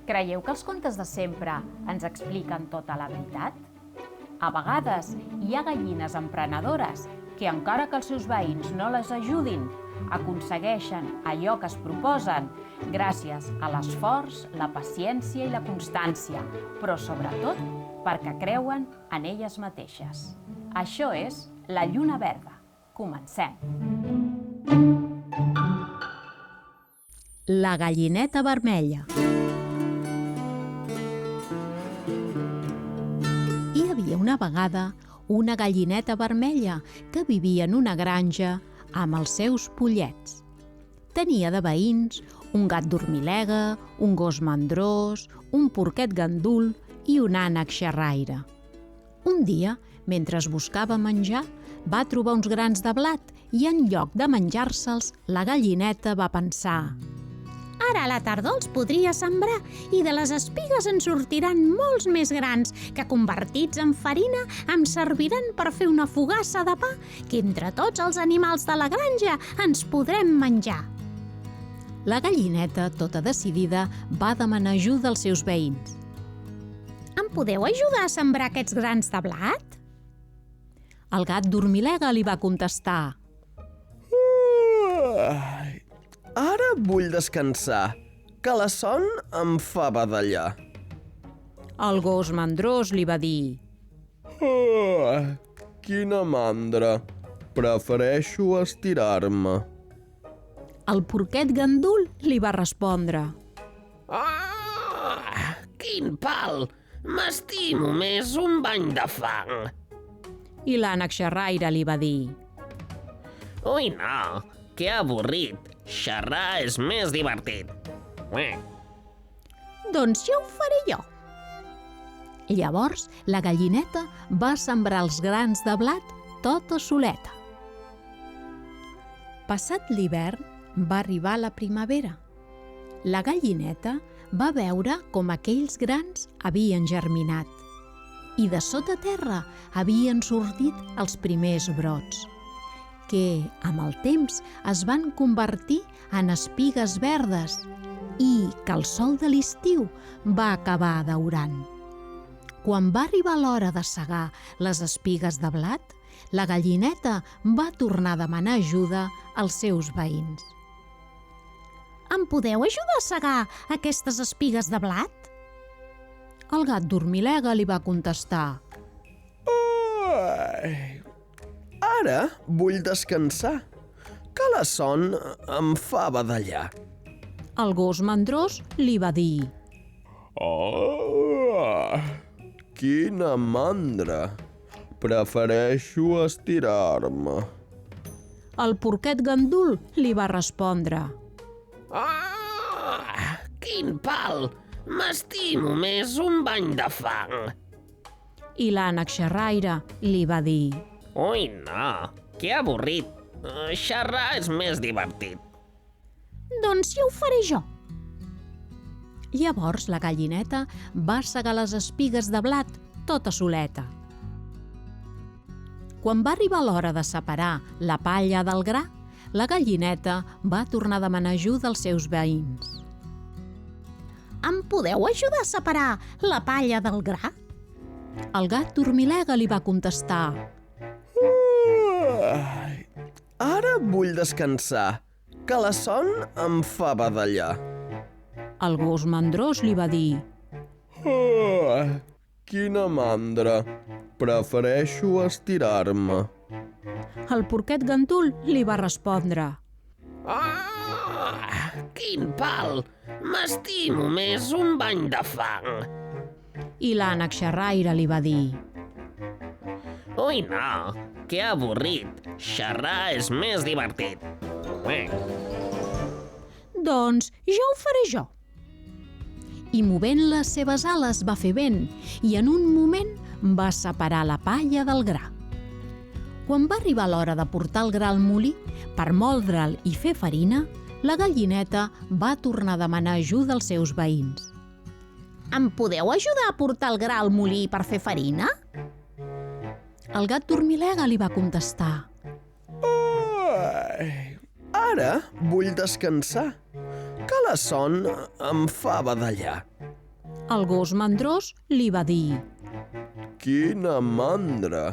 Creieu que els contes de sempre ens expliquen tota la veritat? A vegades hi ha gallines emprenedores que, encara que els seus veïns no les ajudin, aconsegueixen allò que es proposen gràcies a l'esforç, la paciència i la constància, però sobretot perquè creuen en elles mateixes. Això és La lluna verda. Comencem! La gallineta vermella. Hi havia una vegada una gallineta vermella que vivia en una granja amb els seus pollets. Tenia de veïns un gat dormilega, un gos mandrós, un porquet gandul i un ànec xerraire. Un dia, mentre buscava menjar, va trobar uns grans de blat i en lloc de menjar-se'ls, la gallineta va pensar: ara a la tardor els podria sembrar i de les espigues en sortiran molts més grans que, convertits en farina, em serviran per fer una fogassa de pa que entre tots els animals de la granja ens podrem menjar. La gallineta, tota decidida, va demanar ajuda als seus veïns. Em podeu ajudar a sembrar aquests grans de blat? El gat dormilega li va contestar: ara vull descansar, que la son em fa badallar. El gos mandrós li va dir: quina mandra, prefereixo estirar-me. El porquet gandul li va respondre: quin pal! M'estimo més un bany de fang. I l'ànec xerraire li va dir: Ui, no, que avorrit. Xerrar és més divertit. Doncs ja ho faré jo. Llavors, la gallineta va sembrar els grans de blat tota soleta. Passat l'hivern, va arribar la primavera. La gallineta va veure com aquells grans havien germinat i de sota terra havien sortit els primers brots, que, amb el temps, es van convertir en espigues verdes i que el sol de l'estiu va acabar daurant. Quan va arribar l'hora de segar les espigues de blat, la gallineta va tornar a demanar ajuda als seus veïns. Em podeu ajudar a segar aquestes espigues de blat? El gat dormilega li va contestar: ara vull descansar, que la son em fa badallar. El gos mandrós li va dir: quina mandra, prefereixo estirar-me. El porquet gandul li va respondre: quin pal! M'estimo més un bany de fang. I l'ànec xerraire li va dir: Ui, no, que avorrit. Xerrar és més divertit. Doncs ja ho faré jo. Llavors la gallineta va segar les espigues de blat tota soleta. Quan va arribar l'hora de separar la palla del gra, la gallineta va tornar a demanar ajuda als seus veïns. Em podeu ajudar a separar la palla del gra? El gat dormilega li va contestar: ara vull descansar, que la son em fa badallar. El gos mandrós li va dir: quina mandra, prefereixo estirar-me. El porquet gandul li va respondre: quin pal! M'estimo més un bany de fang. I l'ànec xerraire li va dir: Ui, no, que avorrit. Xerrar és més divertit. Doncs ja ho faré jo. I movent les seves ales va fer vent i en un moment va separar la palla del gra. Quan va arribar l'hora de portar el gra al molí per moldre'l i fer farina, la gallineta va tornar a demanar ajuda als seus veïns. Em podeu ajudar a portar el gra al molí per fer farina? El gat dormilega li va contestar: ara vull descansar, que la son em fa badallar. El gos mandrós li va dir: Quina mandra!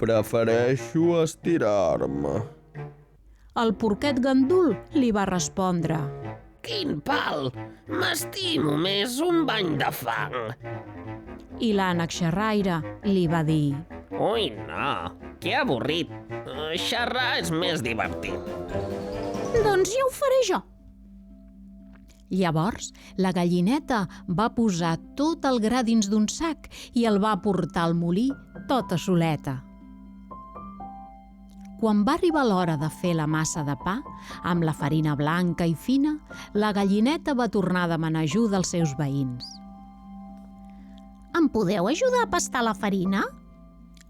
Prefereixo estirar-me. El porquet gandul li va respondre: Quin pal! M'estimo més un bany de fang. I l'ànec xerraire li va dir: Ui, no, que avorrit. Xerrar és més divertit. Doncs ja ho faré jo. Llavors, la gallineta va posar tot el gra dins d'un sac i el va portar al molí tota soleta. Quan va arribar l'hora de fer la massa de pa, amb la farina blanca i fina, la gallineta va tornar a demanar ajuda als seus veïns. Em podeu ajudar a pastar la farina?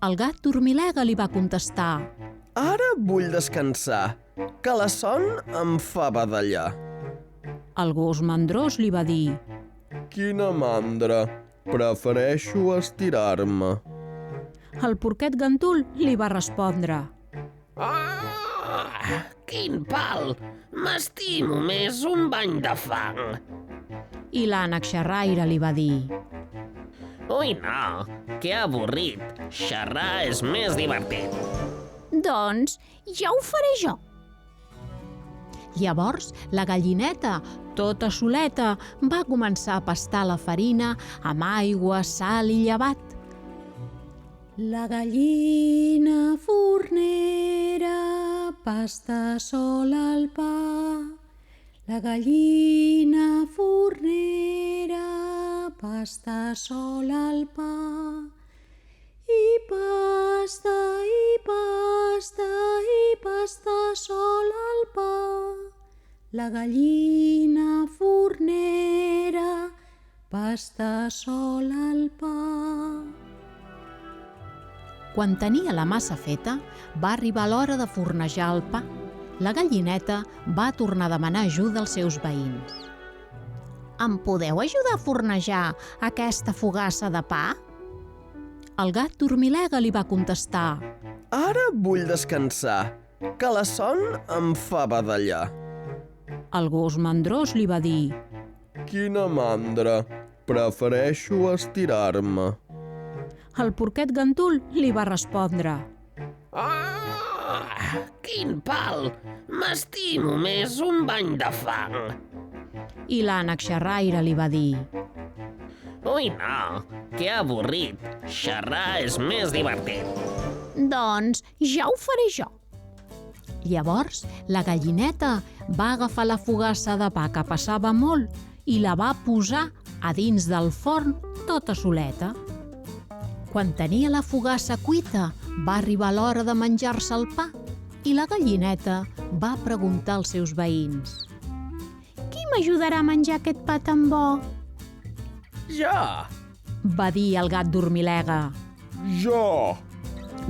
El gat dormilega li va contestar: Ara vull descansar, que la son em fa badallar. El gos mandrós li va dir: Quina mandra! Prefereixo estirar-me. El porquet gandul li va respondre: Quin pal! M'estimo més un bany de fang. I l'ànec xerraire li va dir: Ui, no, que avorrit. Xerrar és més divertit. Doncs ja ho faré jo. Llavors, la gallineta, tota soleta, va començar a pastar la farina amb aigua, sal i llevat. La gallina fornera pasta sola al pa. La gallina fornera pasta sola al pa. I pasta, i pasta, i pasta sola al pa. La gallina fornera pasta sola al pa. Quan tenia la massa feta, va arribar l'hora de fornejar el pa. La gallineta va tornar a demanar ajuda als seus veïns. Em podeu ajudar a fornejar aquesta fogassa de pa? El gat dormilega li va contestar: Ara vull descansar, que la son em fa badallar. El gos mandrós li va dir: Quina mandra! Prefereixo estirar-me. El porquet gandul li va respondre: Quin pal! M'estimo més un bany de fang. I l'ànec xerraire li va dir: Ui, no, que avorrit. Xerrar és més divertit. Doncs ja ho faré jo. Llavors, la gallineta va agafar la fogassa de pa que passava molt i la va posar a dins del forn tota soleta. Quan tenia la fogassa cuita, va arribar l'hora de menjar-se el pa i la gallineta va preguntar als seus veïns: Qui m'ajudarà a menjar aquest pa tan bo? Jo! Va dir el gat dormilega. Jo!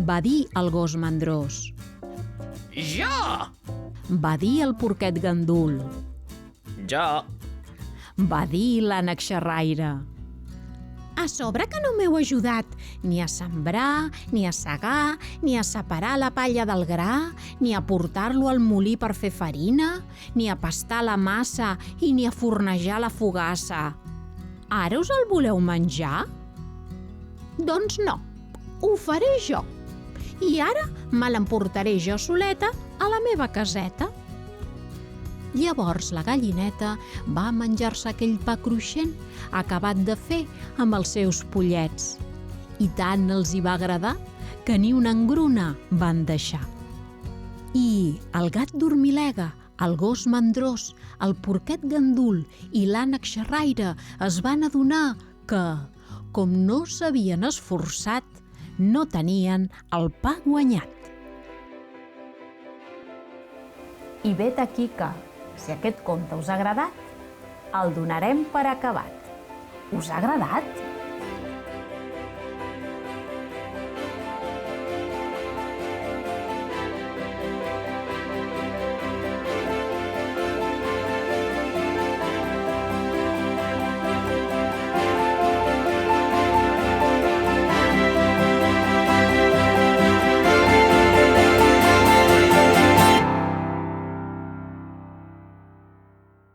Va dir el gos mandrós. Jo! Va dir el porquet gandul. Jo! Va dir l'ànec xerraire. A sobre que no m'heu ajudat ni a sembrar, ni a segar, ni a separar la palla del gra, ni a portar-lo al molí per fer farina, ni a pastar la massa i ni a fornejar la fogassa. Ara us el voleu menjar? Doncs no, ho faré jo. I ara me l'emportaré jo soleta a la meva caseta. Llavors la gallineta va menjar-se aquell pa cruixent acabat de fer amb els seus pollets. I tant els hi va agradar que ni una engruna van deixar. I el gat dormilega, el gos mandrós, el porquet gandul i l'ànec xerraire es van adonar que, com no s'havien esforçat, no tenien el pa guanyat. I vet aquí que, si aquest conte us ha agradat, el donarem per acabat. Us ha agradat?